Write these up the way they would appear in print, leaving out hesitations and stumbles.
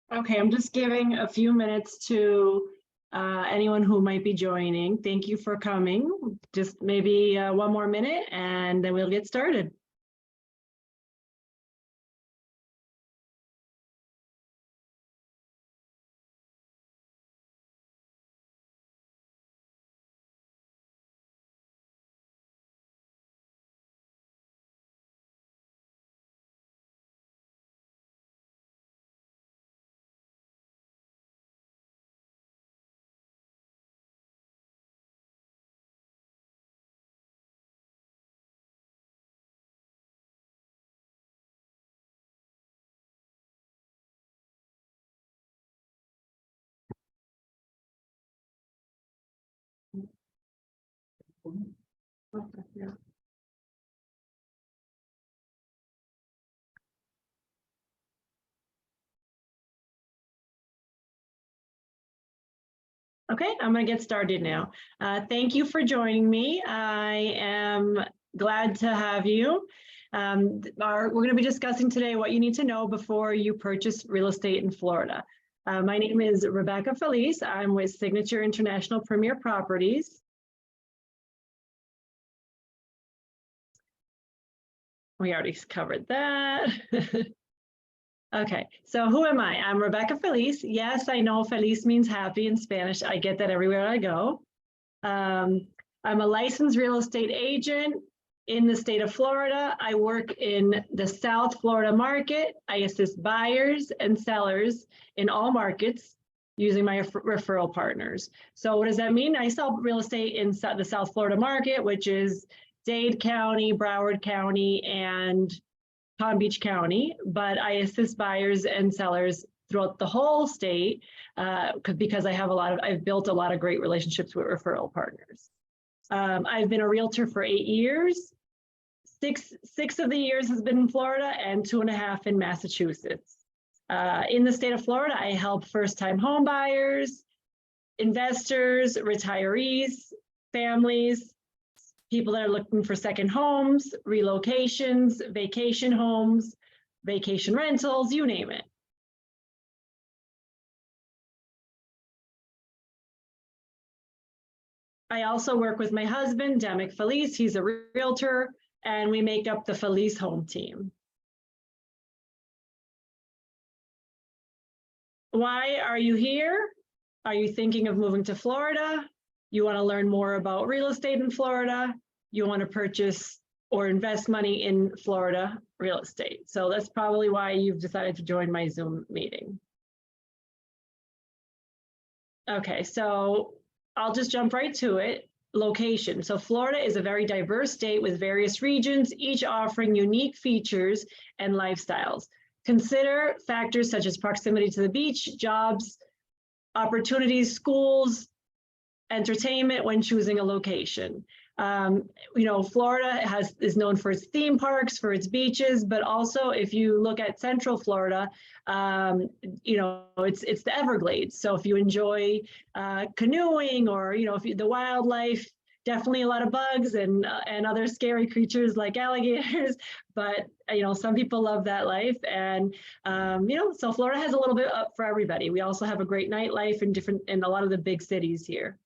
Okay, I'm just giving a few minutes to anyone who might be joining. Thank you for coming. Just maybe one more minute and then we'll get started. Okay, I'm going to get started now. Thank you for joining me. I am glad to have you. We're going to be discussing today what you need to know before you purchase real estate in Florida. My name is Rebecca Felice. I'm with Signature International Premier Properties. We already covered that. Okay, so who am I? I'm Rebecca Felice. Yes, I know Feliz means happy in Spanish. I get that everywhere I go. I'm a licensed real estate agent in the state of Florida. I work in the South Florida market. I assist buyers and sellers in all markets using my referral partners. So what does that mean? I sell real estate in the South Florida market, which is Dade County, Broward County, and Palm Beach County, but I assist buyers and sellers throughout the whole state because I've built a lot of great relationships with referral partners. I've been a realtor for 8 years. Six of the years has been in Florida and 2.5 in Massachusetts. In the state of Florida, I help first-time home buyers, investors, retirees, families, people that are looking for second homes, relocations, vacation homes, vacation rentals, you name it. I also work with my husband, Demek Felice. He's a realtor, and we make up the Felice Home Team. Why are you here? Are you thinking of moving to Florida? You want to learn more about real estate in Florida? You want to purchase or invest money in Florida real estate. So that's probably why you've decided to join my Zoom meeting. Okay, so I'll just jump right to it. Location. So Florida is a very diverse state with various regions, each offering unique features and lifestyles. Consider factors such as proximity to the beach, jobs, opportunities, schools, entertainment when choosing a location. Florida is known for its theme parks, for its beaches, but also if you look at Central Florida, it's the Everglades. So if you enjoy canoeing or, the wildlife, definitely a lot of bugs and other scary creatures like alligators, but some people love that life, and so Florida has a little bit up for everybody. We also have a great nightlife in a lot of the big cities here.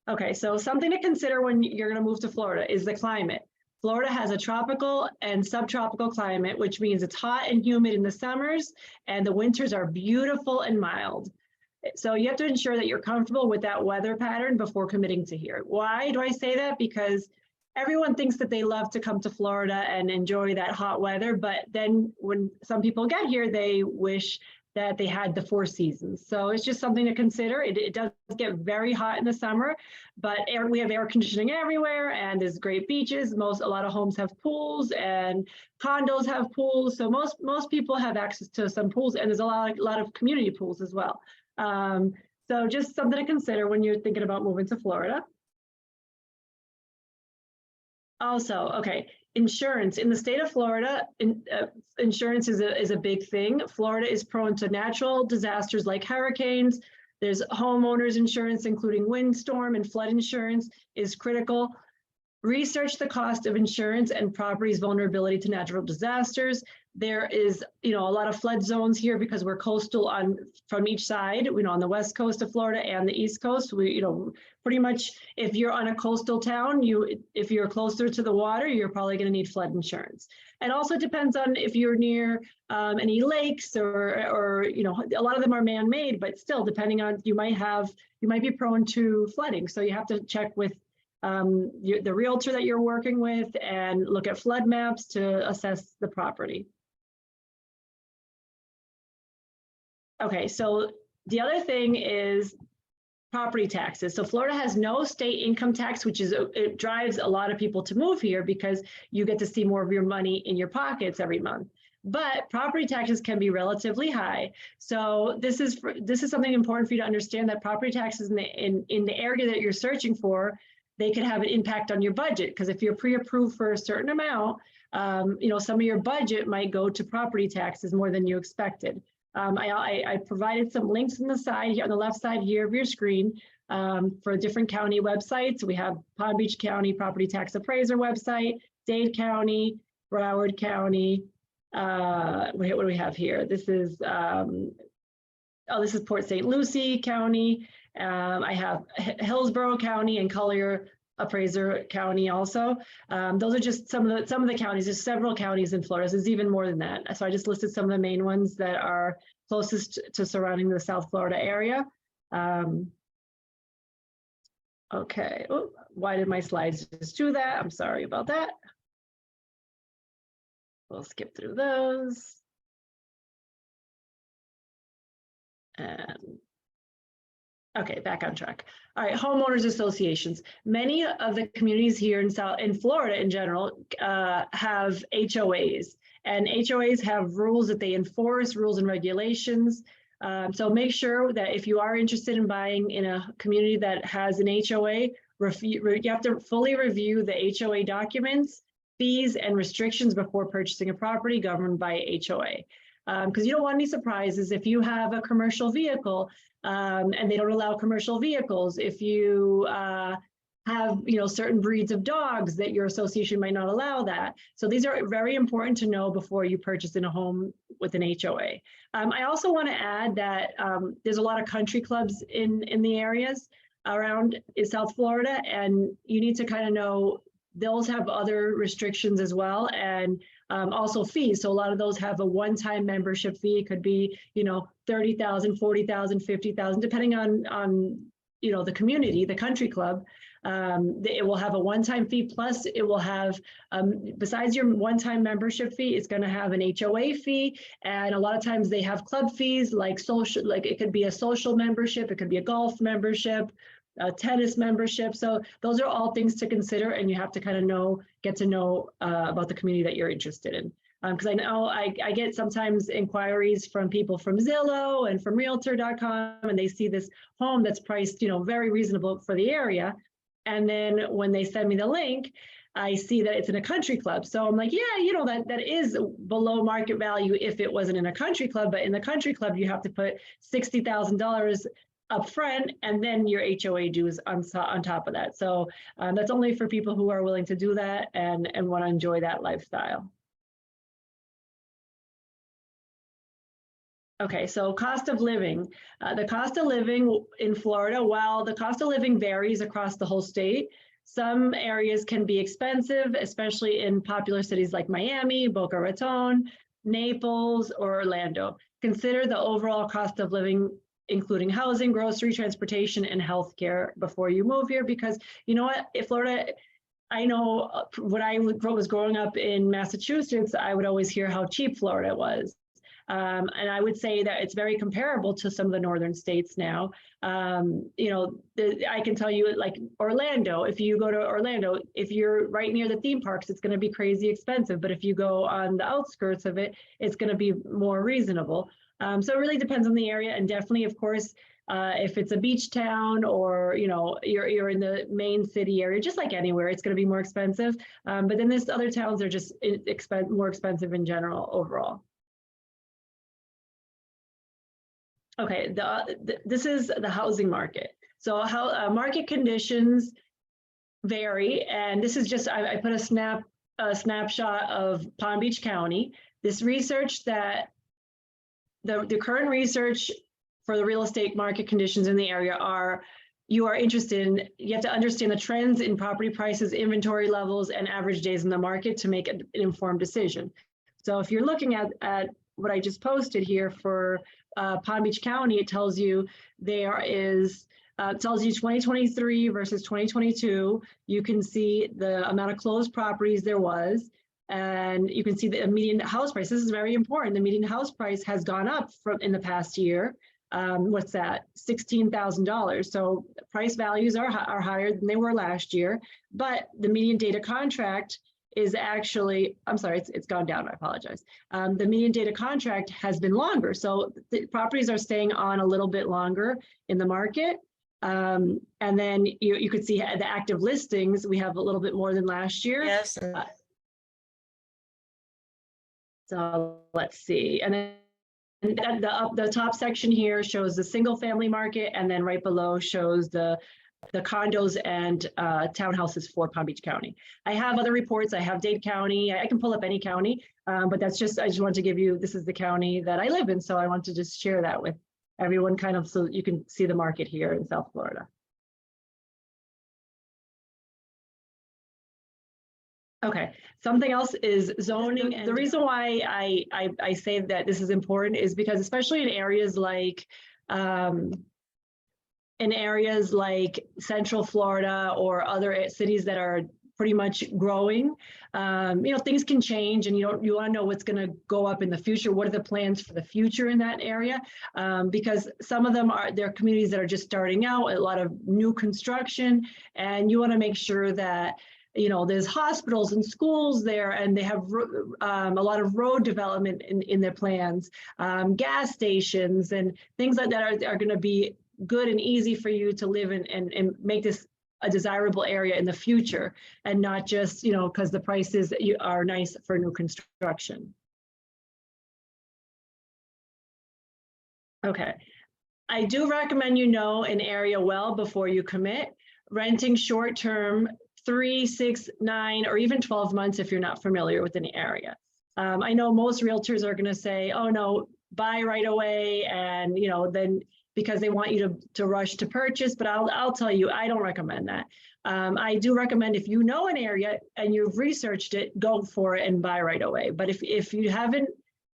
Okay, so something to consider when you're going to move to Florida is the climate. Florida has a tropical and subtropical climate, which means it's hot and humid in the summers, and the winters are beautiful and mild. So you have to ensure that you're comfortable with that weather pattern before committing to here. Why do I say that? Because everyone thinks that they love to come to Florida and enjoy that hot weather, but then when some people get here, they wish that they had the 4 seasons. So it's just something to consider. It does get very hot in the summer, but we have air conditioning everywhere, and there's great beaches. A lot of homes have pools, and condos have pools. So most people have access to some pools, and there's a lot of community pools as well. So just something to consider when you're thinking about moving to Florida. Also, okay, insurance. In the state of Florida, insurance is a big thing. Florida is prone to natural disasters like hurricanes. There's homeowners insurance, including windstorm and flood insurance is critical. Research the cost of insurance and property's vulnerability to natural disasters. There is, a lot of flood zones here because we're coastal from each side, on the west coast of Florida and the east coast. We, pretty much if you're on a coastal town, if you're closer to the water, you're probably going to need flood insurance. It also depends on if you're near any lakes or a lot of them are man-made, but still depending on, you might be prone to flooding. So you have to check with the realtor that you're working with and look at flood maps to assess the property. Okay, so the other thing is property taxes. So Florida has no state income tax, it drives a lot of people to move here because you get to see more of your money in your pockets every month. But property taxes can be relatively high. So this is something important for you to understand, that property taxes in the area that you're searching for, they can have an impact on your budget, because if you're pre-approved for a certain amount, some of your budget might go to property taxes more than you expected. I provided some links on the side here, on the left side here of your screen, for different county websites. We have Palm Beach County Property Tax Appraiser website, Dade County, Broward County. What do we have here? This is this is Port St. Lucie County. I have Hillsborough County and Collier Appraiser County also. Those are just some of the counties. There's several counties in Florida. There's even more than that. So I just listed some of the main ones that are closest to surrounding the South Florida area. Okay, why did my slides just do that? I'm sorry about that. We'll skip through those. And okay, back on track. All right, homeowners associations. Many of the communities here in Florida in general have HOAs, and HOAs have rules that they enforce, rules and regulations. So make sure that if you are interested in buying in a community that has an HOA, you have to fully review the HOA documents, fees, and restrictions before purchasing a property governed by HOA. Because you don't want any surprises if you have a commercial vehicle and they don't allow commercial vehicles. If you have certain breeds of dogs, that your association might not allow that. So these are very important to know before you purchase in a home with an HOA. I also want to add that there's a lot of country clubs in the areas around in South Florida, and you need to kind of know those have other restrictions as well, and also fees. So a lot of those have a one-time membership fee. It could be, $30,000, $40,000, $50,000, depending on the community, the country club. It will have a one-time fee, plus it will have, besides your one-time membership fee, it's going to have an HOA fee. And a lot of times they have club fees, like it could be a social membership, it could be a golf membership, a tennis membership. So those are all things to consider, and you have to kind of get to know about the community that you're interested in. Because I know I get sometimes inquiries from people from Zillow and from Realtor.com, and they see this home that's priced, very reasonable for the area. And then when they send me the link, I see that it's in a country club. So I'm like, yeah, that is below market value if it wasn't in a country club. But in the country club, you have to put $60,000 up front, and then your HOA dues on top of that. So that's only for people who are willing to do that and want to enjoy that lifestyle. Okay, so cost of living. The cost of living in Florida, while the cost of living varies across the whole state, some areas can be expensive, especially in popular cities like Miami, Boca Raton, Naples, or Orlando. Consider the overall cost of living, including housing, grocery, transportation, and healthcare before you move here, because you know what, in Florida, I know when I was growing up in Massachusetts, I would always hear how cheap Florida was. And I would say that it's very comparable to some of the northern states now. I can tell you, like Orlando, if you go to Orlando, if you're right near the theme parks, it's going to be crazy expensive. But if you go on the outskirts of it, it's going to be more reasonable. So it really depends on the area, and definitely, of course, if it's a beach town or you're in the main city area, just like anywhere, it's going to be more expensive. But then there's other towns that are just more expensive in general overall. Okay, this is the housing market. So how market conditions vary. And this is just, I put a snapshot of Palm Beach County. This research that the current research for the real estate market conditions in the area you are interested in, you have to understand the trends in property prices, inventory levels, and average days in the market to make an informed decision. So if you're looking at what I just posted here for Palm Beach County, it tells you it tells you 2023 versus 2022. You can see the amount of closed properties there was, and you can see the median house price. This is very important. The median house price has gone up in the past year. What's that? $16,000. So price values are higher than they were last year, but the median data contract is actually, I'm sorry, it's gone down, I apologize. The median data contract has been longer. So the properties are staying on a little bit longer in the market. And then you could see the active listings, we have a little bit more than last year. Yes. So let's see. And then the top section here shows the single family market, and then right below shows the condos and townhouses for Palm Beach County. I have other reports. I have Dade County. I can pull up any county, but I just want to give you, this is the county that I live in. So I want to just share that with everyone kind of so you can see the market here in South Florida. Okay, something else is zoning. And the reason why I say that this is important is because especially in areas like Central Florida or other cities that are pretty much growing, things can change, and you want to know what's going to go up in the future. What are the plans for the future in that area? Because some of them they're communities that are just starting out, a lot of new construction, and you want to make sure that there's hospitals and schools there, and they have a lot of road development in their plans, gas stations and things like that are going to be good and easy for you to live in and make this a desirable area in the future, and not just, because the prices are nice for new construction. Okay, I do recommend an area well before you commit. Renting short-term, 3, 6, 9, or even 12 months if you're not familiar with an area. I know most realtors are going to say, oh no, buy right away, and then because they want you to rush to purchase, but I'll tell you, I don't recommend that. I do recommend, if you know an area and you've researched it, go for it and buy right away. But if you haven't,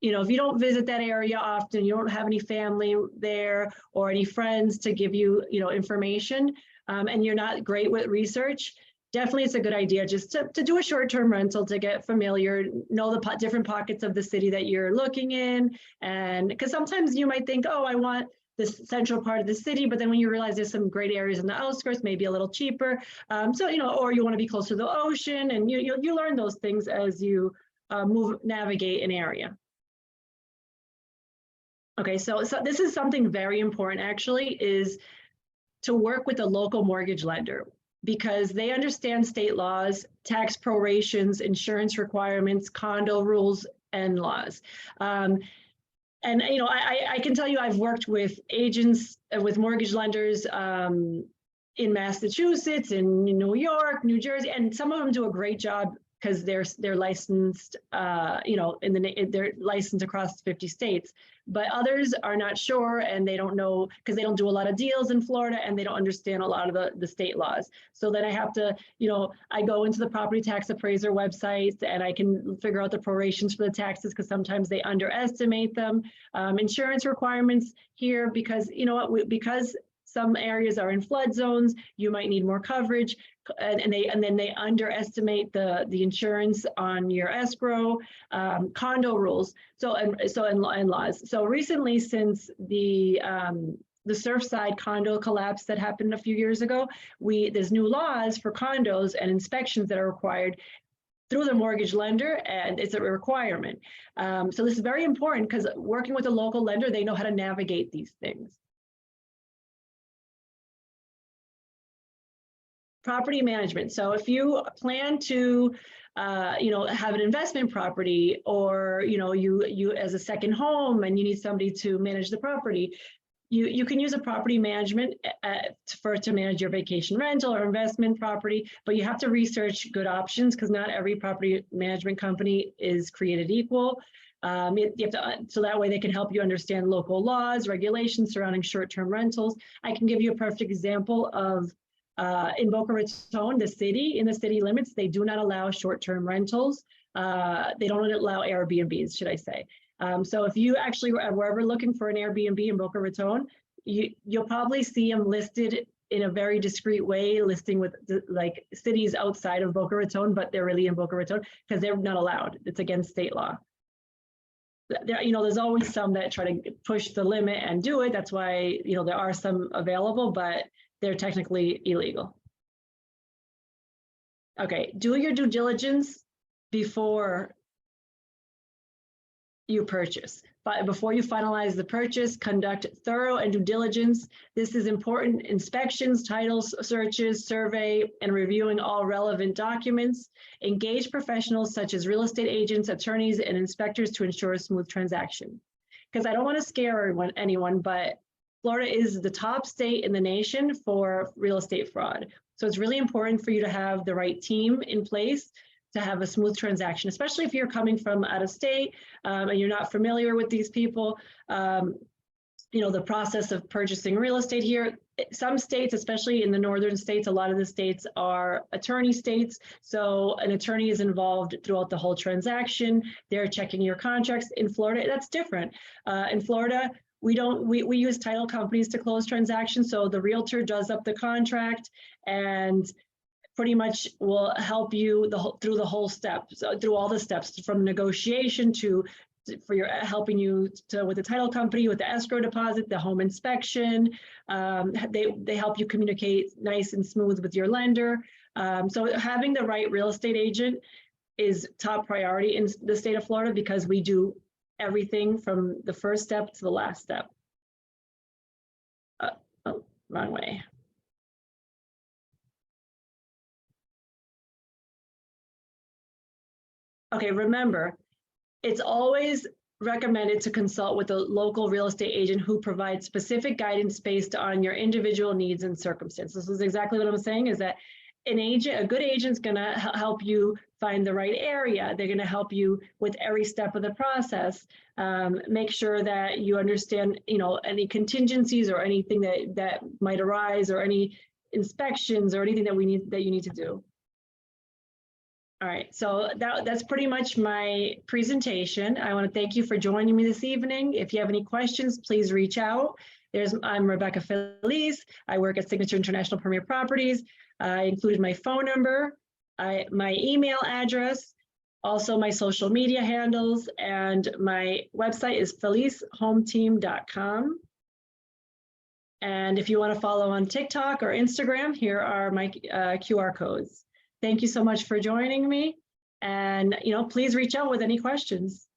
if you don't visit that area often, you don't have any family there or any friends to give you, information, and you're not great with research, definitely it's a good idea just to do a short-term rental to get familiar, know the different pockets of the city that you're looking in. And because sometimes you might think, oh, I want this central part of the city, but then when you realize there's some great areas in the outskirts, maybe a little cheaper. Or you want to be close to the ocean, and you learn those things as you navigate an area. Okay, so this is something very important actually, is to work with a local mortgage lender, because they understand state laws, tax prorations, insurance requirements, condo rules and laws. And I can tell you, I've worked with agents, with mortgage lenders in Massachusetts, in New York, New Jersey, and some of them do a great job because they're licensed, they're licensed across 50 states. But others are not sure, and they don't know, because they don't do a lot of deals in Florida, and they don't understand a lot of the state laws. So then I have to, I go into the property tax appraiser websites, and I can figure out the prorations for the taxes, because sometimes they underestimate them. Insurance requirements here, because because some areas are in flood zones, you might need more coverage, and then they underestimate the insurance on your escrow, condo rules, and laws. So recently, since the Surfside condo collapse that happened a few years ago, there's new laws for condos and inspections that are required through the mortgage lender, and it's a requirement. So this is very important, because working with a local lender, they know how to navigate these things. Property management. So if you plan to, have an investment property, or you as a second home, and you need somebody to manage the property, You can use a property management to manage your vacation rental or investment property, but you have to research good options because not every property management company is created equal. You have to, so that way they can help you understand local laws, regulations surrounding short-term rentals. I can give you a perfect example of in Boca Raton, in the city limits, they do not allow short-term rentals. They don't allow Airbnbs, should I say. So if you actually were ever looking for an Airbnb in Boca Raton, you'll probably see them listed in a very discreet way, listing with like cities outside of Boca Raton, but they're really in Boca Raton because they're not allowed. It's against state law. There's always some that try to push the limit and do it. That's why, there are some available, but they're technically illegal. Okay, do your due diligence before you purchase. But before you finalize the purchase, conduct thorough and due diligence. This is important: inspections, titles, searches, survey, and reviewing all relevant documents. Engage professionals such as real estate agents, attorneys, and inspectors to ensure a smooth transaction. Because I don't want to scare anyone, but Florida is the top state in the nation for real estate fraud. So it's really important for you to have the right team in place to have a smooth transaction, especially if you're coming from out of state and you're not familiar with these people. The process of purchasing real estate here, some states, especially in the northern states, a lot of the states are attorney states. So an attorney is involved throughout the whole transaction. They're checking your contracts. In Florida, that's different. In Florida, we use title companies to close transactions. So the realtor does up the contract and pretty much will help you through the whole steps, through all the steps from negotiation helping you with the title company, with the escrow deposit, the home inspection. They help you communicate nice and smooth with your lender. So having the right real estate agent is top priority in the state of Florida because we do everything from the first step to the last step. Wrong way. Okay, remember, it's always recommended to consult with a local real estate agent who provides specific guidance based on your individual needs and circumstances. This is exactly what I'm saying, is that a good agent's gonna help you find the right area. They're gonna help you with every step of the process. Make sure that you understand, any contingencies or anything that might arise, or any inspections or anything that you need to do. All right, so that's pretty much my presentation. I want to thank you for joining me this evening. If you have any questions, please reach out. I'm Rebecca Felice. I work at Signature International Premier Properties. I included my phone number, my email address, also my social media handles, and my website is felicehometeam.com. And if you want to follow on TikTok or Instagram, here are my QR codes. Thank you so much for joining me. And, please reach out with any questions.